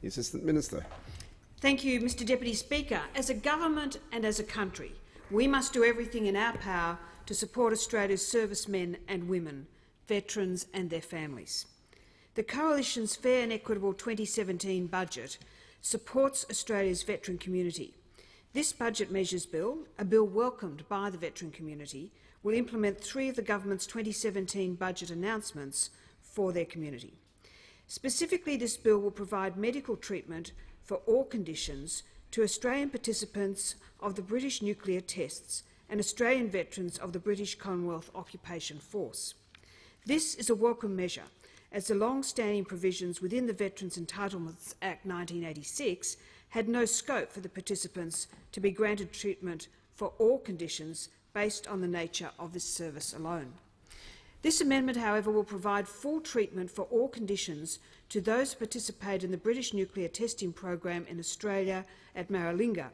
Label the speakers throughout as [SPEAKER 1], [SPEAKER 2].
[SPEAKER 1] The Assistant Minister.
[SPEAKER 2] Thank you, Mr Deputy Speaker. As a government and as a country, we must do everything in our power to support Australia's servicemen and women, veterans and their families. The Coalition's Fair and Equitable 2017 budget supports Australia's veteran community. This Budget Measures Bill, a bill welcomed by the veteran community, will implement 3 of the government's 2017 budget announcements for their community. Specifically, this bill will provide medical treatment for all conditions to Australian participants of the British nuclear tests and Australian veterans of the British Commonwealth Occupation Force. This is a welcome measure, as the long-standing provisions within the Veterans Entitlements Act 1986 had no scope for the participants to be granted treatment for all conditions based on the nature of this service alone. This amendment, however, will provide full treatment for all conditions to those who participate in the British nuclear testing program in Australia at Maralinga.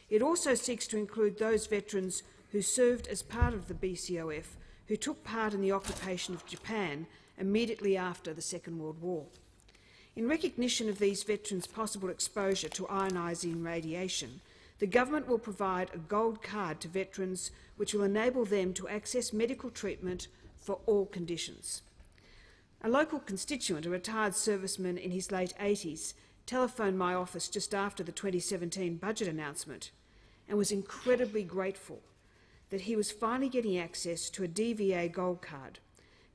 [SPEAKER 2] It also seeks to include those veterans who served as part of the BCOF who took part in the occupation of Japan immediately after the Second World War. In recognition of these veterans' possible exposure to ionising radiation, the government will provide a gold card to veterans which will enable them to access medical treatment for all conditions. A local constituent, a retired serviceman in his late 80s, telephoned my office just after the 2017 budget announcement and was incredibly grateful that he was finally getting access to a DVA gold card.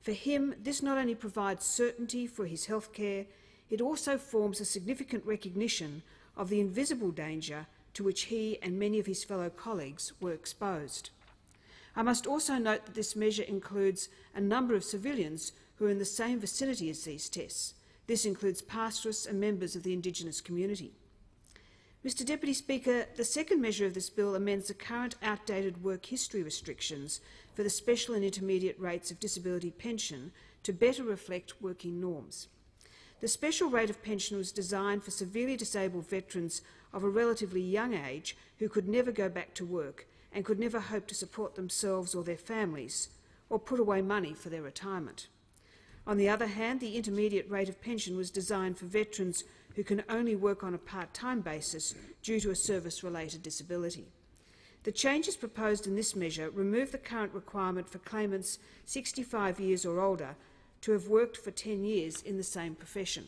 [SPEAKER 2] For him, this not only provides certainty for his health care, it also forms a significant recognition of the invisible danger to which he and many of his fellow colleagues were exposed. I must also note that this measure includes a number of civilians who are in the same vicinity as these tests. This includes pastoralists and members of the Indigenous community. Mr Deputy Speaker, the second measure of this bill amends the current outdated work history restrictions for the special and intermediate rates of disability pension to better reflect working norms. The special rate of pension was designed for severely disabled veterans of a relatively young age who could never go back to work and could never hope to support themselves or their families, or put away money for their retirement. On the other hand, the intermediate rate of pension was designed for veterans who can only work on a part-time basis due to a service-related disability. The changes proposed in this measure remove the current requirement for claimants 65 years or older to have worked for 10 years in the same profession.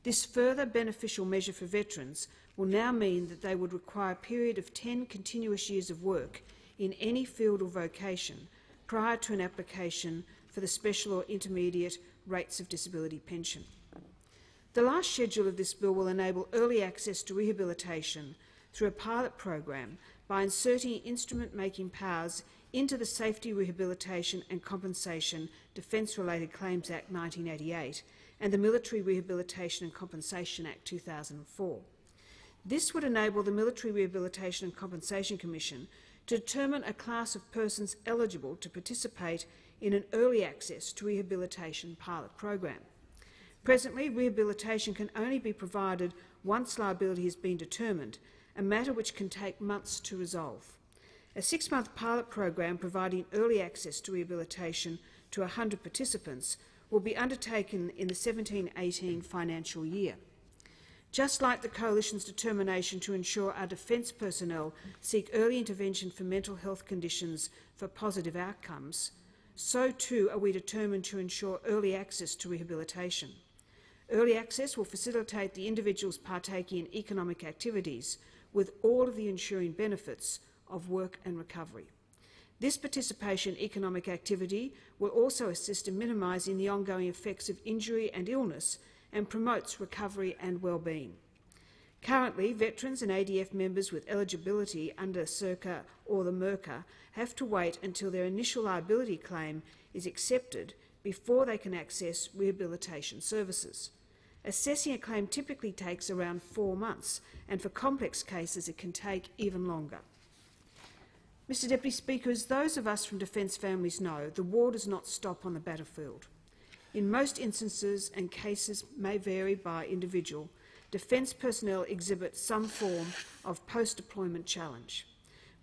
[SPEAKER 2] This further beneficial measure for veterans will now mean that they would require a period of 10 continuous years of work in any field or vocation prior to an application for the special or intermediate rates of disability pension. The last schedule of this bill will enable early access to rehabilitation through a pilot program by inserting instrument-making powers into the Safety, Rehabilitation and Compensation Defence-Related Claims Act 1988 and the Military Rehabilitation and Compensation Act 2004. This would enable the Military Rehabilitation and Compensation Commission to determine a class of persons eligible to participate in an early access to rehabilitation pilot program. Presently, rehabilitation can only be provided once liability has been determined, a matter which can take months to resolve. A 6-month pilot program providing early access to rehabilitation to 100 participants will be undertaken in the 17-18 financial year. Just like the Coalition's determination to ensure our defence personnel seek early intervention for mental health conditions for positive outcomes, so too are we determined to ensure early access to rehabilitation. Early access will facilitate the individuals partaking in economic activities with all of the ensuing benefits of work and recovery. This participation in economic activity will also assist in minimising the ongoing effects of injury and illness and promotes recovery and well-being. Currently, veterans and ADF members with eligibility under CIRCA or the MERCA have to wait until their initial liability claim is accepted before they can access rehabilitation services. Assessing a claim typically takes around 4 months, and for complex cases it can take even longer. Mr Deputy Speaker, as those of us from defence families know, the war does not stop on the battlefield. In most instances, and cases may vary by individual, defence personnel exhibit some form of post-deployment challenge.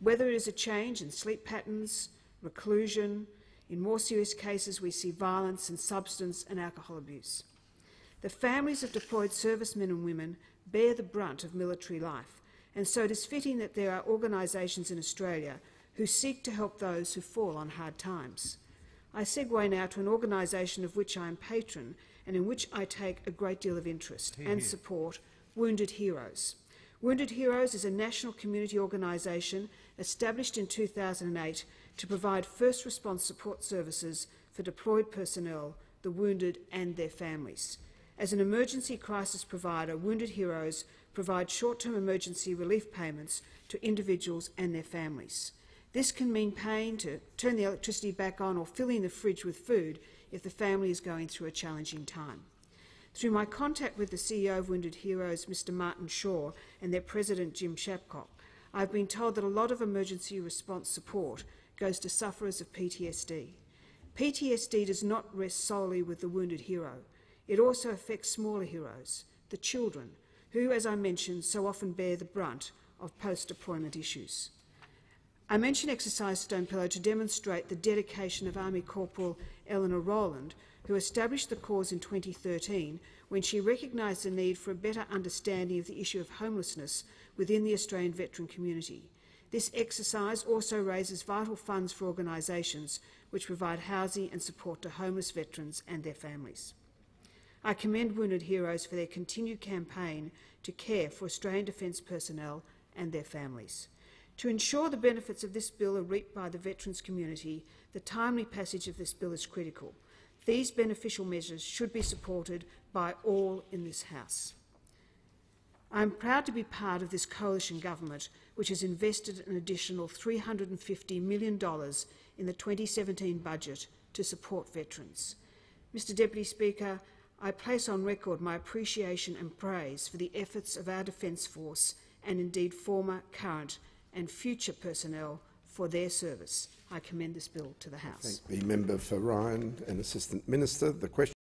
[SPEAKER 2] Whether it is a change in sleep patterns, reclusion, in more serious cases we see violence and substance and alcohol abuse. The families of deployed servicemen and women bear the brunt of military life, and so it is fitting that there are organisations in Australia who seek to help those who fall on hard times. I segue now to an organisation of which I am patron and in which I take a great deal of interest and support, Wounded Heroes. Wounded Heroes is a national community organisation established in 2008 to provide first response support services for deployed personnel, the wounded and their families. As an emergency crisis provider, Wounded Heroes provide short-term emergency relief payments to individuals and their families. This can mean paying to turn the electricity back on or filling the fridge with food if the family is going through a challenging time. Through my contact with the CEO of Wounded Heroes, Mr Martin Shaw, and their president, Jim Shapcock, I've been told that a lot of emergency response support goes to sufferers of PTSD. PTSD does not rest solely with the wounded hero. It also affects smaller heroes, the children, who, as I mentioned, so often bear the brunt of post-deployment issues. I mention Exercise Stone Pillow to demonstrate the dedication of Army Corporal Eleanor Rowland, who established the cause in 2013 when she recognised the need for a better understanding of the issue of homelessness within the Australian veteran community. This exercise also raises vital funds for organisations which provide housing and support to homeless veterans and their families. I commend Wounded Heroes for their continued campaign to care for Australian Defence personnel and their families. To ensure the benefits of this bill are reaped by the veterans community, the timely passage of this bill is critical. These beneficial measures should be supported by all in this House. I am proud to be part of this coalition government, which has invested an additional $350 million in the 2017 budget to support veterans. Mr Deputy Speaker, I place on record my appreciation and praise for the efforts of our Defence Force and indeed former, current and future personnel for their service. I commend this bill to the House.
[SPEAKER 1] Thank the member for Ryan and Assistant Minister. The question